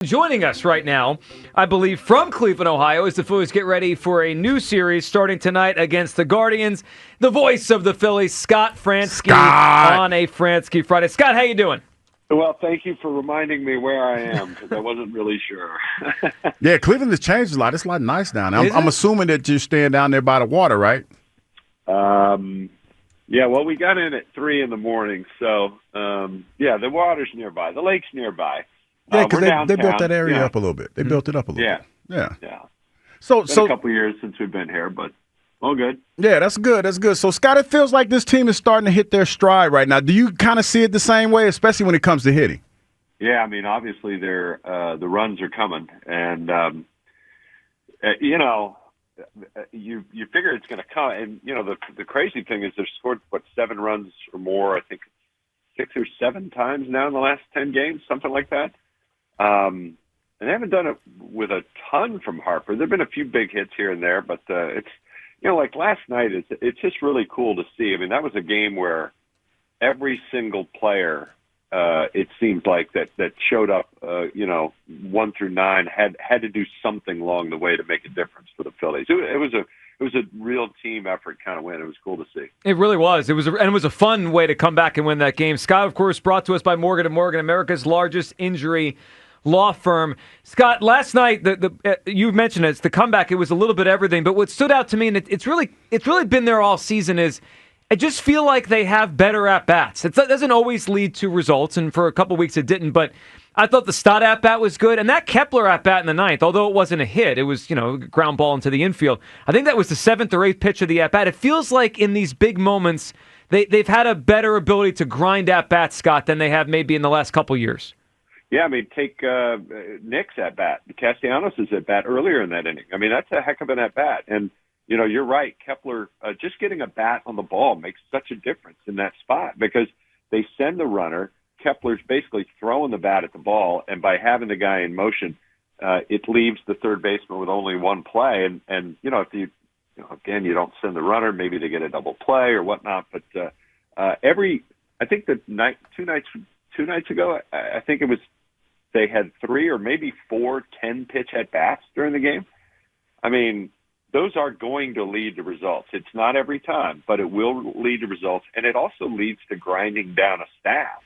Joining us right now, I believe, from Cleveland, Ohio, as the Phillies get ready for a new series starting tonight against the Guardians. The voice of the Phillies, Scott Franzke, on a Franzke Friday. Scott, how you doing? Well, thank you for reminding me where I am, because I wasn't really sure. Yeah, Cleveland has changed a lot. It's a lot nice down there. I'm assuming that you're staying down there by the water, right? Yeah, well, we got in at 3 in the morning, so, the water's nearby. The lake's nearby. Yeah, because they built that area up a little bit. They built it up a little bit. Yeah. So, a couple of years since we've been here, but all good. Yeah, that's good. That's good. So, Scott, it feels like this team is starting to hit their stride right now. Do you kind of see it the same way, especially when it comes to hitting? Yeah, I mean, obviously the runs are coming, and you figure it's going to come. And the crazy thing is they've scored 7 runs or more. I think 6 or 7 times now in the last 10 games, something like that. And they haven't done it with a ton from Harper. There've been a few big hits here and there, but it's like last night. It's just really cool to see. I mean, that was a game where every single player, it seems like that showed up, 1 through 9 had to do something along the way to make a difference for the Phillies. It was a real team effort kind of win. It was cool to see. It really was. It was a fun way to come back and win that game. Scott, of course, brought to us by Morgan & Morgan, America's largest injury law firm. Scott, last night, you mentioned it, it's the comeback. It was a little bit everything, but what stood out to me, and it's really been there all season, is I just feel like they have better at-bats. It doesn't always lead to results, and for a couple weeks it didn't, but I thought the Stott at-bat was good, and that Kepler at-bat in the 9th, although it wasn't a hit, it was, ground ball into the infield. I think that was the 7th or 8th pitch of the at-bat. It feels like in these big moments, they've had a better ability to grind at-bats, Scott, than they have maybe in the last couple years. Yeah, I mean, take Nick's at-bat, Castellanos' at-bat earlier in that inning. I mean, that's a heck of an at-bat, and you're right. Kepler, just getting a bat on the ball makes such a difference in that spot because they send the runner. Kepler's basically throwing the bat at the ball, and by having the guy in motion, it leaves the third baseman with only one play. And if you you don't send the runner, maybe they get a double play or whatnot. But I think two nights ago, I think it was they had 3 or maybe 4 10-pitch at bats during the game. I mean, those are going to lead to results. It's not every time, but it will lead to results. And it also leads to grinding down a staff.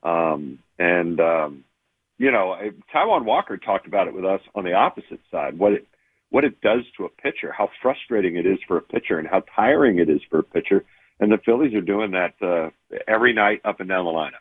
Taijuan Walker talked about it with us on the opposite side, what it does to a pitcher, how frustrating it is for a pitcher and how tiring it is for a pitcher. And the Phillies are doing that every night up and down the lineup.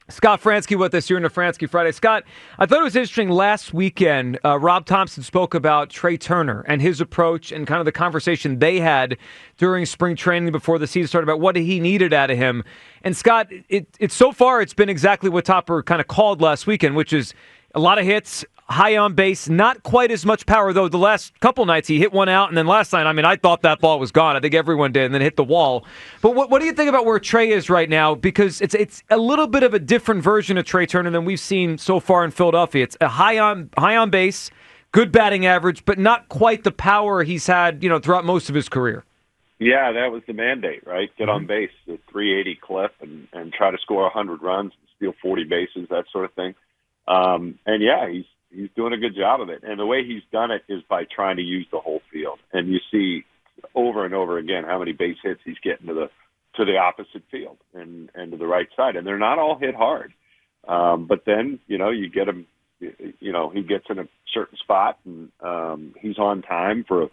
Scott Franzke with us here in the Franzke Friday. Scott, I thought it was interesting last weekend. Rob Thompson spoke about Trey Turner and his approach and kind of the conversation they had during spring training before the season started about what he needed out of him. And Scott, it's so far it's been exactly what Topper kind of called last weekend, which is a lot of hits, high on base, not quite as much power, though. The last couple nights he hit one out, and then last night, I thought that ball was gone. I think everyone did, and then hit the wall. But what do you think about where Trey is right now? Because it's a little bit of a different version of Trey Turner than we've seen so far in Philadelphia. It's a high on base, good batting average, but not quite the power he's had, throughout most of his career. Yeah, that was the mandate, right? Get on base, the 380 clip, and try to score 100 runs, steal 40 bases, that sort of thing. He's doing a good job of it. And the way he's done it is by trying to use the whole field. And you see over and over again how many base hits he's getting to the opposite field and to the right side. And they're not all hit hard. But then, you get him, he gets in a certain spot and he's on time for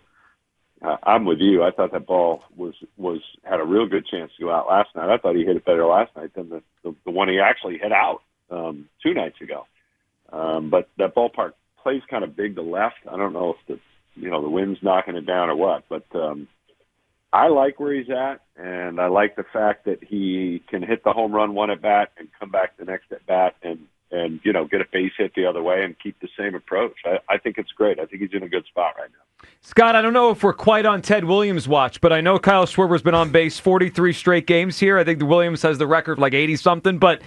I'm with you. I thought that ball had a real good chance to go out last night. I thought he hit it better last night than the one he actually hit out 2 nights ago. But that ballpark plays kind of big to left. I don't know if the wind's knocking it down or what, but I like where he's at, and I like the fact that he can hit the home run one at bat and come back the next at bat and get a base hit the other way and keep the same approach. I think it's great. I think he's in a good spot right now. Scott, I don't know if we're quite on Ted Williams' watch, but I know Kyle Schwarber's been on base 43 straight games here. I think the Williams has the record of like 80-something, but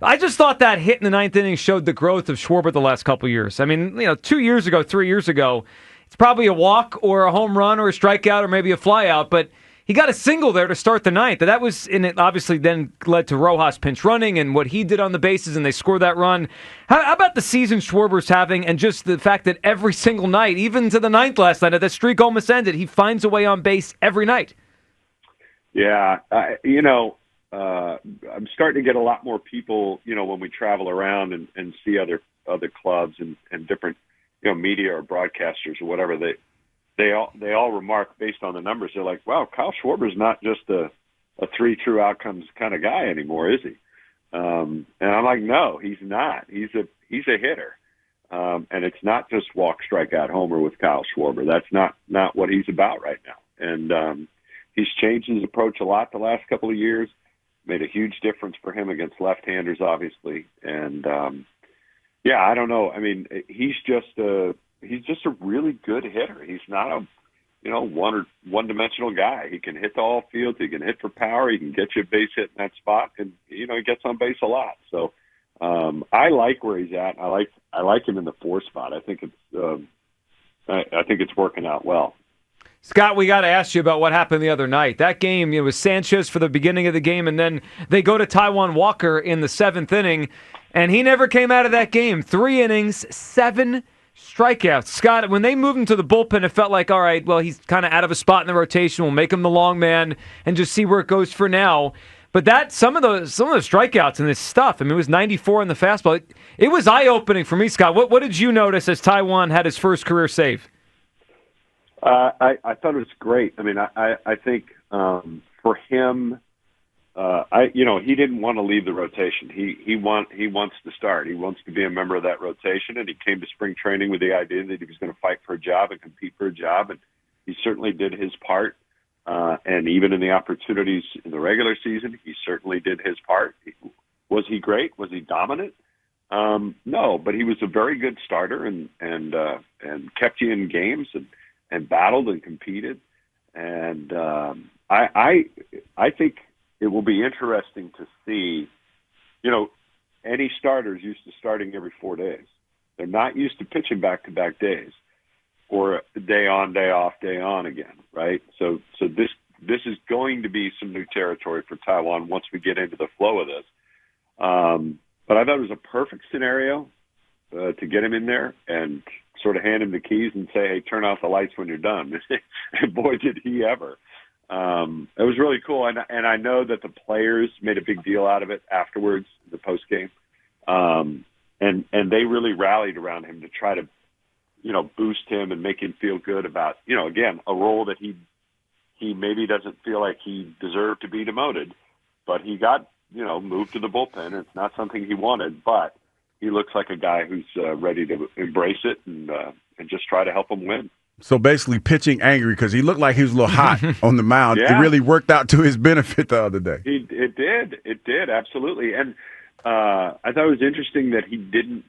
I just thought that hit in the 9th inning showed the growth of Schwarber the last couple of years. 2 years ago, 3 years ago, it's probably a walk or a home run or a strikeout or maybe a flyout, but he got a single there to start the ninth. That was, and it obviously then led to Rojas pinch running and what he did on the bases, and they scored that run. How about the season Schwarber's having, and just the fact that every single night, even to the ninth last night, that streak almost ended, he finds a way on base every night. Yeah, I'm starting to get a lot more people, when we travel around and see other clubs and different, media or broadcasters or whatever, they all remark based on the numbers. They're like, wow, Kyle Schwarber's not just a 3 true outcomes kind of guy anymore, is he? And I'm like, no, he's not. He's a hitter. And it's not just walk, strikeout, homer with Kyle Schwarber. That's not what he's about right now. And he's changed his approach a lot the last couple of years. Made a huge difference for him against left-handers, obviously. And I don't know. I mean, he's just a really good hitter. He's not a one-dimensional guy. He can hit the all field. He can hit for power. He can get you a base hit in that spot, and he gets on base a lot. So I like where he's at. I like him in the 4 spot. I think it's working out well. Scott, we got to ask you about what happened the other night. That game, it was Sanchez for the beginning of the game, and then they go to Taijuan Walker in the 7th inning, and he never came out of that game. 3 innings, 7 strikeouts. Scott, when they moved him to the bullpen, it felt like, all right, well, he's kind of out of a spot in the rotation. We'll make him the long man and just see where it goes for now. But some of the strikeouts and this stuff, I mean, it was 94 in the fastball. It was eye-opening for me, Scott. What did you notice as Taijuan had his first career save? I thought it was great. I mean, I think for him, he didn't want to leave the rotation. He wants to start. He wants to be a member of that rotation, and he came to spring training with the idea that he was going to fight for a job and compete for a job, and he certainly did his part. And even in the opportunities in the regular season, he certainly did his part. Was he great? Was he dominant? No, but he was a very good starter and kept you in games and battled and competed. And I think it will be interesting to see, any starters used to starting every 4 days. They're not used to pitching back-to-back days or day on, day off, day on again, right? So this is going to be some new territory for Taijuan once we get into the flow of this. But I thought it was a perfect scenario to get him in there and sort of hand him the keys and say, hey, turn off the lights when you're done. And boy, did he ever. It was really cool. And I know that the players made a big deal out of it afterwards, the post game. And they really rallied around him to try to, boost him and make him feel good about, again, a role that he maybe doesn't feel like he deserved to be demoted, but he got, moved to the bullpen. It's not something he wanted, but he looks like a guy who's ready to embrace it and just try to help him win. So basically pitching angry because he looked like he was a little hot on the mound. Yeah. It really worked out to his benefit the other day. It did, absolutely. And I thought it was interesting that he didn't,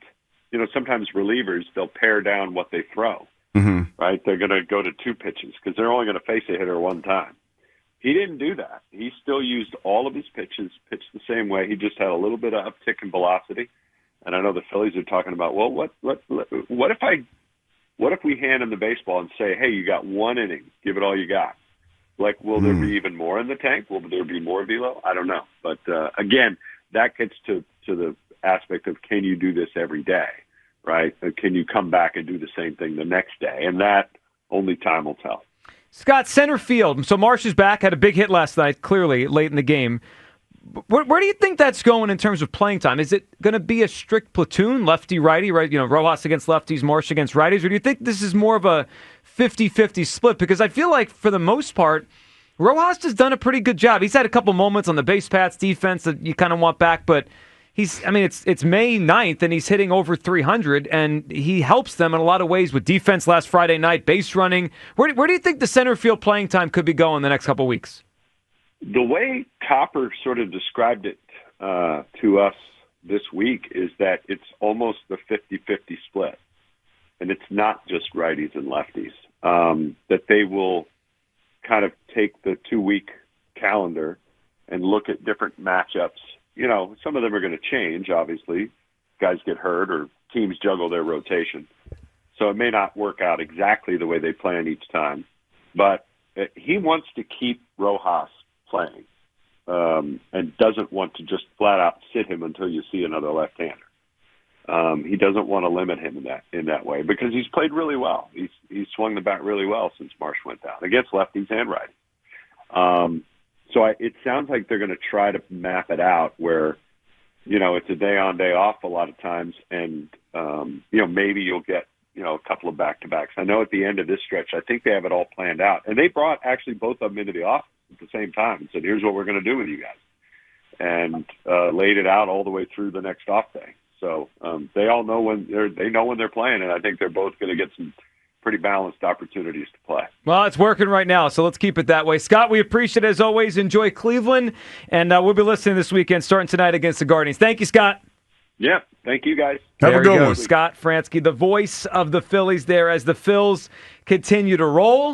sometimes relievers, they'll pare down what they throw, right? They're going to go to 2 pitches because they're only going to face a hitter one time. He didn't do that. He still used all of his pitches, pitched the same way. He just had a little bit of uptick in velocity. And I know the Phillies are talking about, well, what if we hand him the baseball and say, hey, you got 1 inning, give it all you got? Like, will there be even more in the tank? Will there be more velo? I don't know. But, again, that gets to the aspect of can you do this every day, right? Can you come back and do the same thing the next day? And that only time will tell. Scott, center field. So Marsh is back, had a big hit last night, clearly, late in the game. Where do you think that's going in terms of playing time? Is it going to be a strict platoon, lefty-righty, right? Rojas against lefties, Marsh against righties? Or do you think this is more of a 50-50 split? Because I feel like, for the most part, Rojas has done a pretty good job. He's had a couple moments on the base paths defense that you kind of want back, but it's May 9th, and he's hitting over 300, and he helps them in a lot of ways with defense last Friday night, base running. Where do you think the center field playing time could be going the next couple weeks? The way Topper sort of described it to us this week is that it's almost the 50-50 split, and it's not just righties and lefties, that they will kind of take the 2-week calendar and look at different matchups. Some of them are going to change, obviously. Guys get hurt or teams juggle their rotation. So it may not work out exactly the way they plan each time. But he wants to keep Rojas playing and doesn't want to just flat out sit him until you see another left-hander. He doesn't want to limit him in that way because he's played really well. He's swung the bat really well since Marsh went down against lefties and righties. So it sounds like they're going to try to map it out where, it's a day on, day off a lot of times, and maybe you'll get a couple of back-to-backs. I know at the end of this stretch, I think they have it all planned out, and they brought actually both of them into the office at the same time and said, "Here's what we're going to do with you guys," and laid it out all the way through the next off day. So they all know when they're playing, and I think they're both going to get some pretty balanced opportunities to play. Well, it's working right now, so let's keep it that way. Scott, we appreciate it as always. Enjoy Cleveland, and we'll be listening this weekend, starting tonight against the Guardians. Thank you, Scott. Yeah, thank you, guys. Have a good one. Scott Franzke, the voice of the Phillies there as the Phils continue to roll.